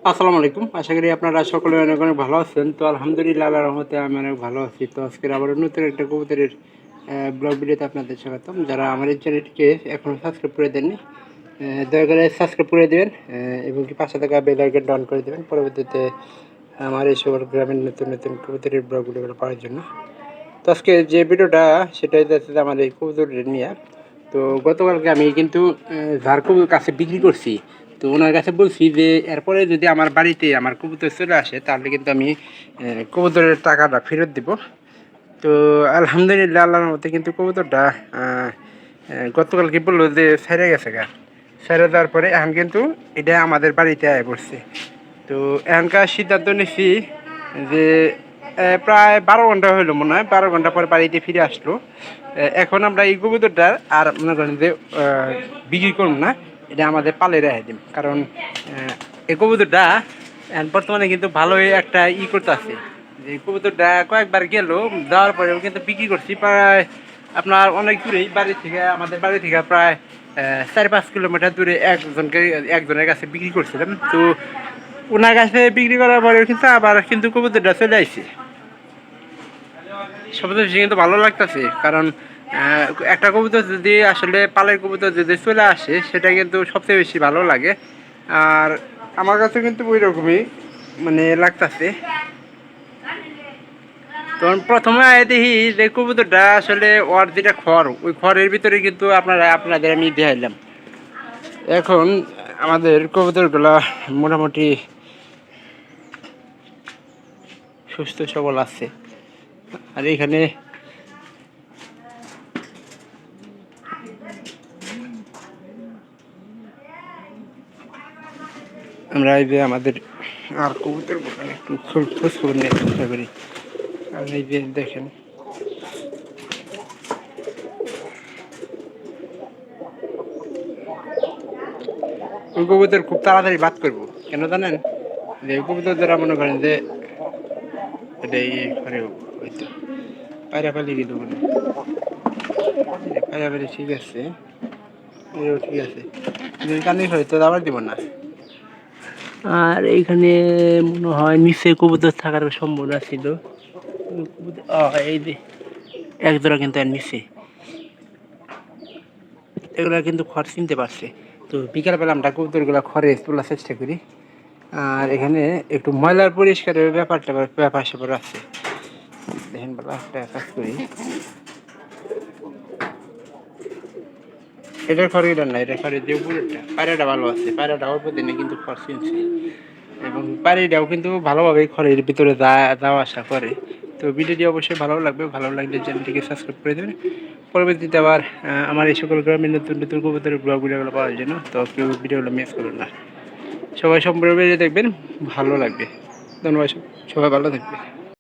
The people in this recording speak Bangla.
আসসালামু আলাইকুম। আশা করি আপনারা সকলে অনেক অনেক ভালো আছেন। তো আলহামদুলিল্লাহ আল্লাহর রহমতে আমি অনেক ভালো আছি। তো আজকের আবার নতুন একটা কবুতরের ব্লগ ভিডিওতে আপনাদের স্বাগতম। যারা আমার এই চ্যানেলটিকে এখনও সাবস্ক্রাইব করে দেননি, দয়া করে সাবস্ক্রাইব করে দেবেন এবং কি পাশে থাকা বেল আইকনটা অন করে দেবেন পরবর্তীতে আমার এই সকল গ্রামের নতুন নতুন কবুতরের ব্লগ ভিডিওগুলো পাওয়ার জন্য। তো আজকে যে ভিডিওটা সেটা হচ্ছে আমার এই কবুতরের নিয়ে। তো গতকালকে আমি কিন্তু যার কবুতর কাছে বিক্রি করছি, তো ওনার কাছে বলছি যে এরপরে যদি আমার বাড়িতে আমার কবুতর চলে আসে তাহলে কিন্তু আমি কবুতরের টাকাটা ফেরত দিব। তো আলহামদুলিল্লাহ আল্লাহর মধ্যে কিন্তু কবুতরটা গতকালকে বললো যে ছেড়ে গেছে গা। ছেড়ে দেওয়ার পরে এখন কিন্তু এটা আমাদের বাড়িতে আয় পড়ছে। তো এখনকার সিদ্ধান্ত নিচ্ছি যে প্রায় 12 ঘন্টা হইলো মনে হয়, 12 ঘন্টা পরে বাড়িতে ফিরে আসলো। এখন আমরা এই কবুতরটার আর মনে করেন যে বিক্রি করুন না, এটা আমাদের পালে রেখে দিন। কারণ এই কবুতরটা বর্তমানে কিন্তু ভালোই একটা করতে আছে। যে কবুতরটা কয়েকবার গেল, যাওয়ার পরেও কিন্তু বিক্রি করছি প্রায় আপনার অনেক দূরেই বাড়ি থেকে, আমাদের বাড়ি থেকে প্রায় 4-5 কিলোমিটার দূরে একজনের কাছে বিক্রি করছিলাম। তো ওনার কাছে বিক্রি করার পরেও কিন্তু আবার কিন্তু কবুতরটা চলে আসছে। সবচেয়ে বেশি কিন্তু ভালো লাগতেছে, কারণ একটা কবুতর যদি আসলে পালের কবুতর যদি চলে আসে সেটা কিন্তু সবচেয়ে বেশি ভালো লাগে। আর আমার কাছে কিন্তু ওই রকমই মানে লাগতেছে। তখন প্রথমে দেখি যে কবুতরটা আসলে ওর যেটা খড়, ওই খড়ের ভিতরে কিন্তু আপনাদের আমি দেখাইলাম। এখন আমাদের কবুতরগুলা মোটামুটি সুস্থ সবল আছে। আর এখানে আমরা এই যে আমাদের আর কবুতর একটু খোঁজ খবর নেওয়ার চেষ্টা করি। আর এই যে দেখেন ওই কবুতর খুব তাড়াতাড়ি বাদ করবো, কেন জানেন? যে ওই কবুতর যারা মনে করেন যে এটা করে হয়তো পায়রা পালি কিন্তু পায়রা পালি ঠিক আছে, এও ঠিক আছে, কানে হয়তো আবার দিব না। আর এইখানে মনে হয় নিচে কবুতর থাকার সম্ভাবনা ছিল। এই যে এক জোড়া কিন্তু আর নিচে, এগুলা কিন্তু খড় চিনতে পারছে। তো বিকালবেলা আমরা কবুতরগুলো খড়ে তোলার চেষ্টা করি। আর এখানে একটু ময়লার পরিষ্কারের ব্যাপার স্যাপার আছে। দেখেন বলা একটা কাজ করি, এটার খড় এটা না, এটা খড়ের যে উপরেরটা পায়রাটা ভালো আছে, পায়রাটা অল্প দিনে কিন্তু খড় চিনছে এবং পায়রাটাও কিন্তু ভালোভাবে খড়ের ভিতরে যাওয়া আসা করে। তো ভিডিওটি অবশ্যই ভালো লাগবে, ভালো লাগলে চ্যানেলটিকে সাবস্ক্রাইব করে দেবেন পরবর্তীতে আবার আমার এই সকল গ্রামের নতুন নতুন কবুতরের ব্লগ ভিডিওগুলো পাওয়ার জন্য। তো কেউ ভিডিওগুলো মিস করবেন না, সবাই সম্পূর্ণ দেখবেন, ভালো লাগবে। ধন্যবাদ, সবাই ভালো থাকবে।